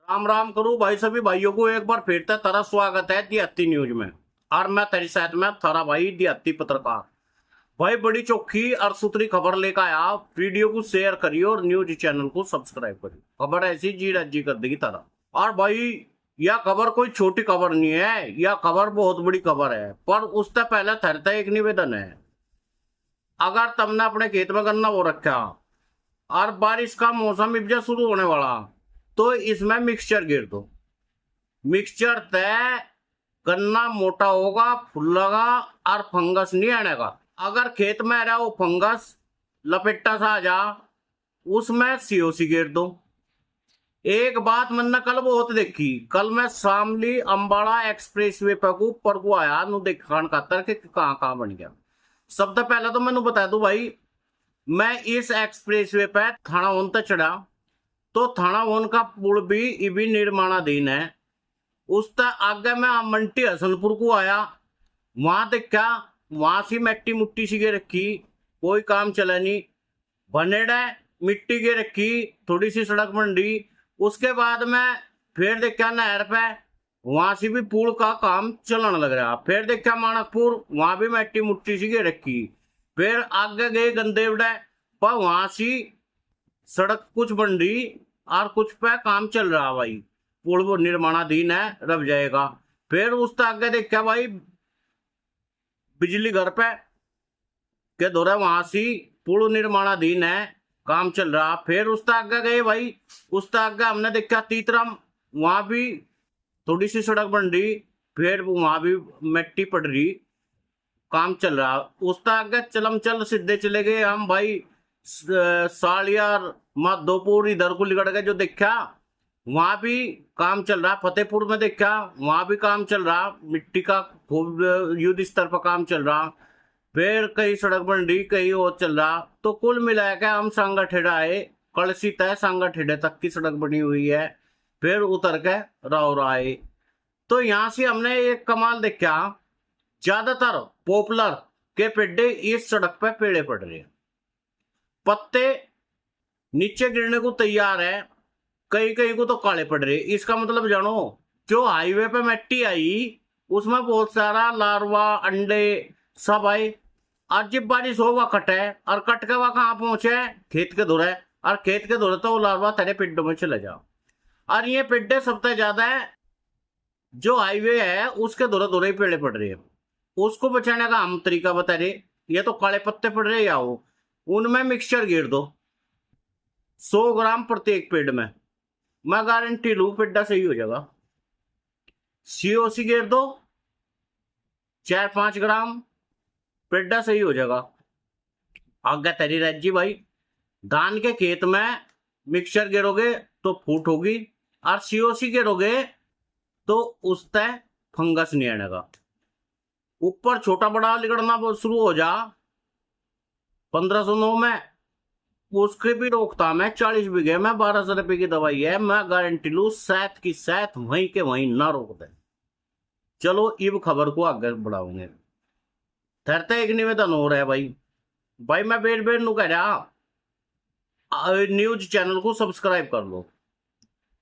राम राम करूं भाई सभी भाइयों को एक बार फिर से तेरा स्वागत है देहाती न्यूज में। और मैं तेरी साथ में थारा भाई देहाती पत्रकार। भाई बड़ी चौखी और सुथरी खबर लेकर आया। वीडियो को शेयर करियो और न्यूज चैनल को सब्सक्राइब करियो। खबर ऐसी जी राजी कर देगी तारा। और भाई यह खबर कोई छोटी खबर नहीं है, यह खबर बहुत बड़ी खबर है। पर उससे पहले थरता एक निवेदन है। अगर तुमने अपने खेत में गन्ना बो रखा और बारिश का मौसम इब्जा शुरू होने वाला, तो इसमें मिक्सचर गिर दो। मिक्सचर तय गन्ना मोटा होगा, फुलेगा और फंगस नहीं आनेगा। अगर खेत में रहा वो फंगस लपेटा सा आ जा, उसमें सीओसी गिर दो। एक बात मैंने कल बहुत देखी। कल मैं शामली अंबाला एक्सप्रेसवे पे को ऊपर को आया नु दिखाने खातर कि कहाँ बन गया। सबसे पहले तो मैंने बता दूं भाई, मैं इस एक्सप्रेसवे पे थाना वन तक चढ़ा तो थाना वन का पुल भी इभी निर्माणाधीन है। उसका आगे मैं मंटी हसनपुर को आया, वहां देखा वहां सी मिट्टी मुट्टी सी के रखी, कोई काम चला नहीं। बनेड़ा मिट्टी के रखी, थोड़ी सी सड़क मंडी। उसके बाद में फिर देखा नहर पे, वहां से भी पुल का काम चलने लग रहा। फिर देखा मानकपुर, वहां भी मिट्टी मुट्टी सी के रखी। फिर आगे गए गंदेवड़ा पर, वहां सी सड़क कुछ बन रही और कुछ पे काम चल रहा भाई। पुल वो निर्माणाधीन है, रह जाएगा। फिर उससे आगे देखा भाई बिजली घर पे के दौरे, वहां से पुल निर्माणाधीन है, काम चल रहा। फिर उससे आगे गए भाई, उससे आगे हमने देखा तीतरम, वहां भी थोड़ी सी सड़क बन रही। फिर वहां भी मिट्टी पड़ रही, काम चल रहा। उससे आगे चलम चल सीधे चले गए हम भाई सालियार माधोपुर, इधर को लिगड़ गए। जो देखा वहां भी काम चल रहा। फतेहपुर में देखा वहां भी काम चल रहा, मिट्टी का खूब युद्ध स्तर पर काम चल रहा। फिर कहीं सड़क बन रही, कहीं और चल रहा। तो कुल मिला के हम सांगा ठेड़ा आए, कलसी तय सांगा ठेड़े तक की सड़क बनी हुई है। फिर उतर के रावरा आए। तो यहाँ से हमने एक कमाल देखा, ज्यादातर पॉपुलर के पेड़े इस सड़क पे पेड़े पड़ रहे हैं, पत्ते नीचे गिरने को तैयार है, कहीं कहीं को तो काले पड़ रहे। इसका मतलब जानो, जो हाईवे पे मिट्टी आई उसमें बहुत सारा लार्वा अंडे सब आए। और जब बारिश हो वह कटे, और कट के वह कहाँ पहुंचे, खेत के दौरे। और खेत के दौरे तो वो लार्वा तेरे पेड़ों में चले जाओ। और ये पेड़े सबसे ज्यादा है जो हाईवे है उसके दौरे दौरे ही पेड़े पड़ रहे हैं। उसको बचाने का हम तरीका बता रहे। ये तो काले पत्ते पड़ रहे या वो, उनमें मिक्सचर गिर दो 100 ग्राम प्रत्येक पेड़ में। मैं गारंटी लू पेड़ा सही हो जाएगा। सीओसी गिर दो 4-5 ग्राम, पेड़ा सही हो जाएगा। आगे तेरी राज्य भाई, धान के खेत में मिक्सचर गिरोगे तो फूट होगी, और सीओसी गिरोगे तो उससे फंगस नहीं आएगा। ऊपर छोटा बड़ा लिगड़ना शुरू हो जा 1509 में, उसके भी रोकथाम है। 40 बीघे में 1200 रुपए की दवाई है। मैं गारंटी लू सैत की सैत वहीं के वहीं ना रोक दे। चलो इब खबर को आगे बढ़ाओगे। ठहरते एक निवेदन हो रहा है भाई मैं बेर बेर नु कह रहा, न्यूज चैनल को सब्सक्राइब कर लो।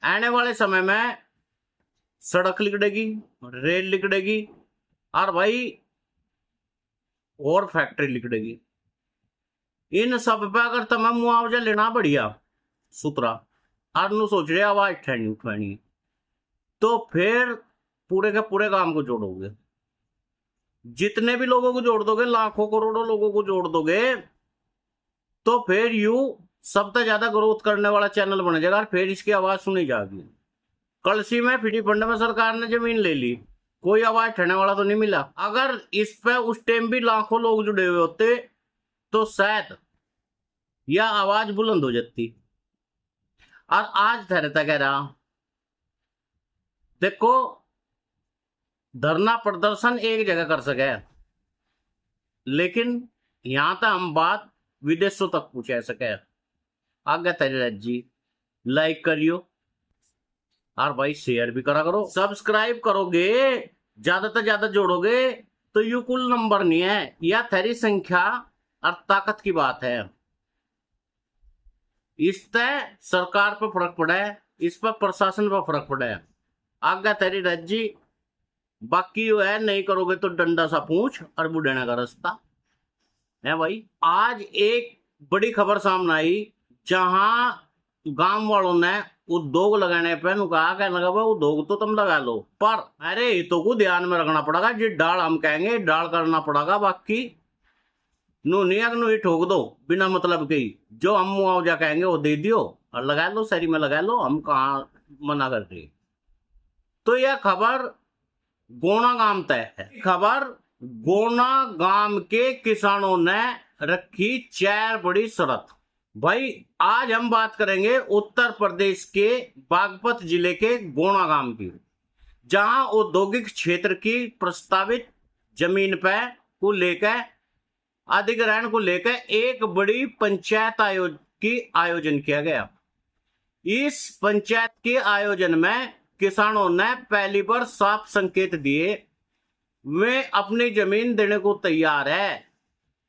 आने वाले समय में सड़क लिकड़ेगी, रेल लिकड़ेगी, और भाई और फैक्ट्री लिकड़ेगी। इन सब पे अगर तुम्हें मुआवजा लेना बढ़िया सुतरा, और नु सोच रहे आवाज उठानी उठानी, तो फिर पूरे के पूरे काम को जोड़ोगे। जितने भी लोगों को जोड़ दोगे, लाखों करोड़ों लोगों को जोड़ दोगे, तो फिर यू सबसे ज्यादा ग्रोथ करने वाला चैनल बन जाएगा। और फिर इसकी आवाज सुनी जाएगी। कलसी में फ्री फंड में सरकार ने जमीन ले ली, कोई आवाज उठाने वाला तो नहीं मिला। अगर इस पे उस टाइम भी लाखों लोग जुड़े हुए होते तो शायद यह आवाज बुलंद हो जाती। और आज ठहरता कह रहा, देखो धरना प्रदर्शन एक जगह कर सके, लेकिन यहां तक हम बात विदेशों तक पहुंचा सके। आगे तेरे राज्य लाइक करियो, और भाई शेयर भी करा करो। सब्सक्राइब करोगे, ज्यादा से ज्यादा जोड़ोगे तो यू कुल नंबर नहीं है, यह तेरी संख्या और ताकत की बात है। इससे सरकार पर फर्क पड़ा है, इस पर प्रशासन पर फर्क पड़ा है। आज्ञा तेरी रज्जी, बाकी जो है नहीं करोगे तो डंडा सा पूछ और बुढ़ाने का रास्ता है भाई। आज एक बड़ी खबर सामने आई, जहां गांव वालों ने उद्योग लगाने पे कहा, कहने लगा भाई उद्योग तो तुम लगा लो, पर अरे हितों को ध्यान में रखना पड़ेगा। जी डाल हम कहेंगे डाल करना पड़ेगा, बाकी नू नहीं ठोक दो बिना मतलब के ही। जो हम मुआवजा कहेंगे वो दे दियो और लगा लो, शहरी में लगा लो, हम कहाँ मना कर रहे। तो यह खबर गोना गांव तय है। खबर गोना गांव के किसानों ने रखी 4 बड़ी शर्त। भाई आज हम बात करेंगे उत्तर प्रदेश के बागपत जिले के गोना गांव की, जहां औद्योगिक क्षेत्र की प्रस्तावित जमीन पे को लेकर अधिग्रहण को लेकर एक बड़ी पंचायत आयोजन किया गया। इस पंचायत के आयोजन में किसानों ने पहली बार साफ संकेत दिए, वे अपनी जमीन देने को तैयार है,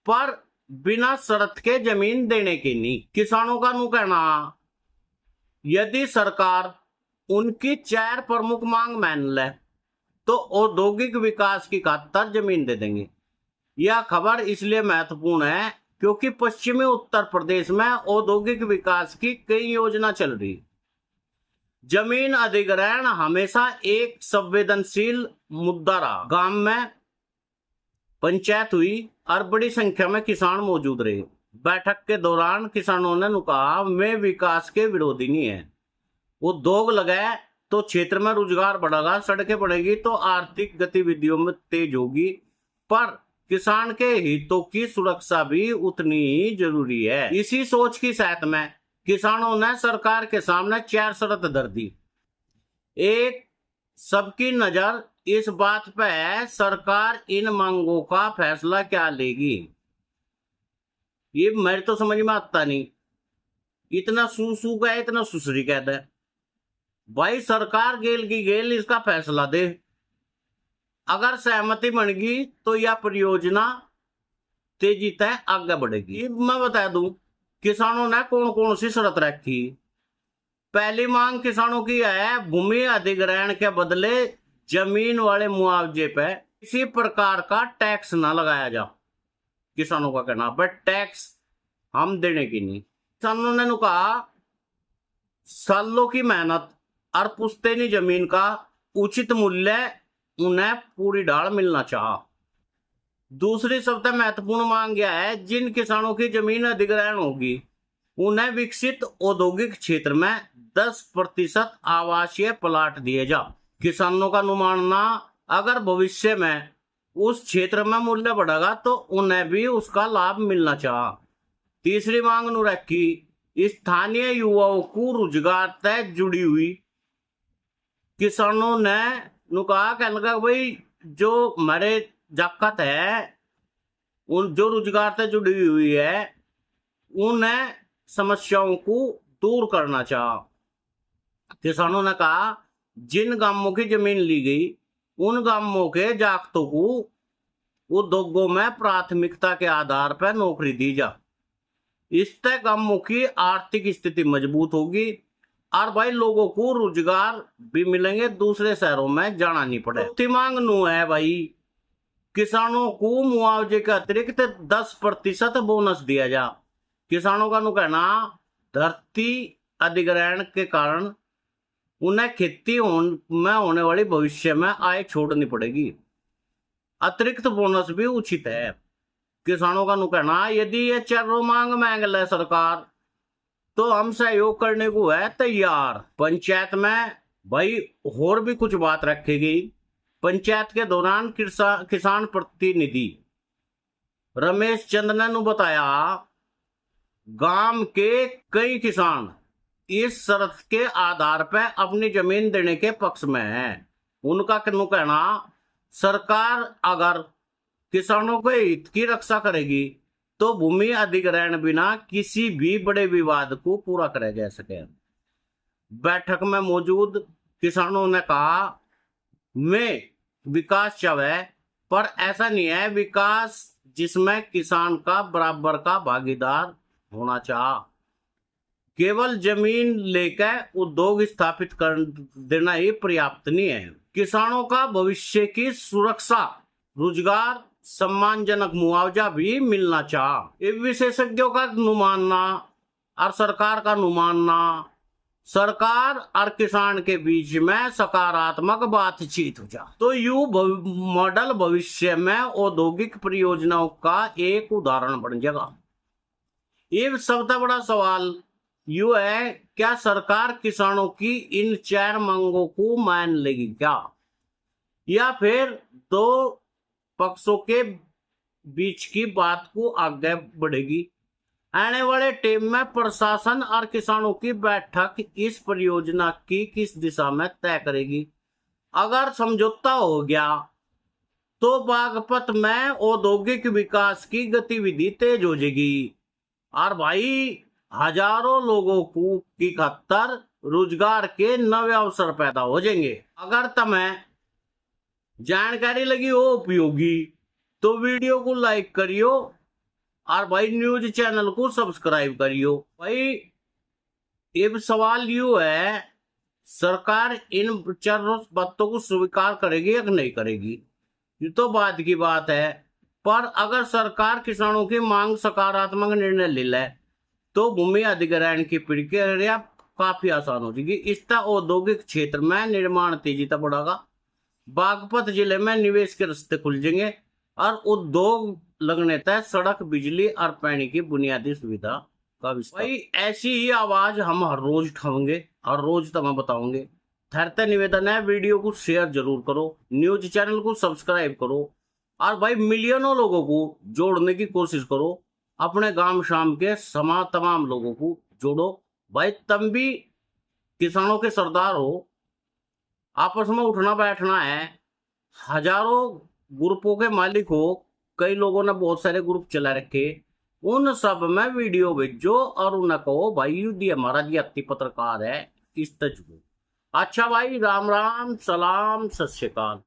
पर बिना शर्त के जमीन देने की नहीं। किसानों का नु कहना, यदि सरकार उनकी 4 प्रमुख मांग मान ले तो औद्योगिक विकास की खातिर जमीन दे देंगे। यह खबर इसलिए महत्वपूर्ण है क्योंकि पश्चिमी उत्तर प्रदेश में औद्योगिक विकास की कई योजना चल रही। जमीन अधिग्रहण हमेशा एक संवेदनशील मुद्दा रहा। गांव में पंचायत हुई और बड़ी संख्या में किसान मौजूद रहे। बैठक के दौरान किसानों ने कहा, मैं विकास के विरोधी नहीं है, उद्योग लगाए तो क्षेत्र में रोजगार बढ़ेगा, सड़कें बढ़ेगी तो आर्थिक गतिविधियों में तेज होगी, पर किसान के हितों की सुरक्षा भी उतनी ही जरूरी है। इसी सोच की साथ में किसानों ने सरकार के सामने 4 शर्त धर दी। एक, सबकी नजर इस बात पे है सरकार इन मांगों का फैसला क्या लेगी। ये मेरे तो समझ में आता नहीं, इतना सू का इतना सुसरी कहता है। भाई सरकार गेल की गेल इसका फैसला दे, अगर सहमति बन गई तो यह परियोजना तेजी तय आगे बढ़ेगी। मैं बता दूं किसानों ने कौन कौन सी शर्त रखी। पहली मांग किसानों की है, भूमि अधिग्रहण के बदले जमीन वाले मुआवजे पे किसी प्रकार का टैक्स ना लगाया जा। किसानों का कहना, बट टैक्स हम देने की नहीं। किसानों ने कहा, सालों की मेहनत और पुश्तैनी जमीन का उचित मूल्य उन्हें पूरी ढाल मिलना चाहा। दूसरी सबसे महत्वपूर्ण मांग यह है, जिन किसानों की जमीन अधिग्रहण होगी उन्हें विकसित औद्योगिक क्षेत्र में 10% आवासीय प्लाट दिए जा। किसानों का अनुमानना, अगर भविष्य में उस क्षेत्र में मूल्य बढ़ेगा तो उन्हें भी उसका लाभ मिलना चाहा। तीसरी मांग नु रखी, स्थानीय युवाओं को रोजगार तय जुड़ी हुई। किसानों ने कहा, कहने लगा भाई जो हमारे जाकत है उन जो रोजगार से जुड़ी हुई है उन्हें समस्याओं को दूर करना चाहा। किसानों ने कहा, जिन गांवों की जमीन ली गई उन गांवों के जागतों को उद्योगों में प्राथमिकता के आधार पर नौकरी दी जा। इससे गांवों की आर्थिक स्थिति मजबूत होगी और भाई लोगों को रोजगार भी मिलेंगे, दूसरे शहरों में जाना नहीं पड़े। चौथी मांग नु है भाई, किसानों को मुआवजे के अतिरिक्त 10% बोनस दिया जा। किसानों का नु कहना, धरती अधिग्रहण के कारण उन्हें खेती में होने वाली भविष्य में आय छोड़नी पड़ेगी, अतिरिक्त बोनस भी उचित है। किसानों का नु कहना, यदि ये 4 मांग मांग ले सरकार तो हम सहयोग करने को है तैयार। पंचायत में भाई और भी कुछ बात रखी गई। पंचायत के दौरान किसान प्रतिनिधि रमेश चंद ने बताया, गांव के कई किसान इस शर्त के आधार पर अपनी जमीन देने के पक्ष में हैं। उनका कहना, सरकार अगर किसानों के हित की रक्षा करेगी तो भूमि अधिग्रहण बिना किसी भी बड़े विवाद को पूरा करा जा सके। बैठक में मौजूद किसानों ने कहा, मैं विकास चाहे पर ऐसा नहीं है विकास जिसमें किसान का बराबर का भागीदार होना चाह। केवल जमीन लेकर उद्योग स्थापित कर देना ही पर्याप्त नहीं है। किसानों का भविष्य की सुरक्षा, रोजगार, सम्मानजनक मुआवजा भी मिलना चाहिए। विशेषज्ञों का अनुमानना और सरकार का अनुमानना, सरकार और किसान के बीच में सकारात्मक बातचीत हो जाए तो यू मॉडल भविष्य में औद्योगिक परियोजनाओं का एक उदाहरण बन जाएगा। ये सबसे बड़ा सवाल यू है, क्या सरकार किसानों की इन 4 मांगों को मान लेगी क्या, या फिर दो पक्षों के बीच की बात को आगे बढ़ेगी। आने वाले टाइम में प्रशासन और किसानों की बैठक इस परियोजना की किस दिशा में तय करेगी। अगर समझौता हो गया तो बागपत में औद्योगिक विकास की गतिविधि तेज हो जाएगी और भाई हजारों लोगों को की खातर रोजगार के नए अवसर पैदा हो जाएंगे। अगर तुम्हें जानकारी लगी हो उपयोगी तो वीडियो को लाइक करियो और भाई न्यूज चैनल को सब्सक्राइब करियो। भाई अब सवाल यू है, सरकार इन 4 बातों को स्वीकार करेगी या नहीं करेगी, ये तो बाद की बात है। पर अगर सरकार किसानों की मांग सकारात्मक निर्णय ले ले तो भूमि अधिग्रहण की प्रक्रिया काफी आसान हो जाएगी। इसका औद्योगिक क्षेत्र में निर्माण तेजी से बढ़ेगा, बागपत जिले में निवेश के रास्ते खुल जाएंगे और उद्योग लगने तक सड़क, बिजली और पानी की बुनियादी सुविधा का विस्तार। भाई ऐसी ही आवाज हम हर रोज उठाएंगे और रोज तुम्हें बताओगे। ठहरते निवेदन है, वीडियो को शेयर जरूर करो, न्यूज चैनल को सब्सक्राइब करो और भाई मिलियनों लोगों को जोड़ने की कोशिश करो। अपने गांव शाम के तमाम लोगों को जोड़ो। भाई तुम भी किसानों के सरदार हो, आपस में उठना बैठना है। हजारों ग्रुपों के मालिक हो, कई लोगों ने बहुत सारे ग्रुप चला रखे, उन सब में वीडियो भेजो और उन्हें कहो भाई युद्ध हमारा देहाती पत्रकार है, इस तक। अच्छा भाई, राम राम, सलाम, सत श्री अकाल।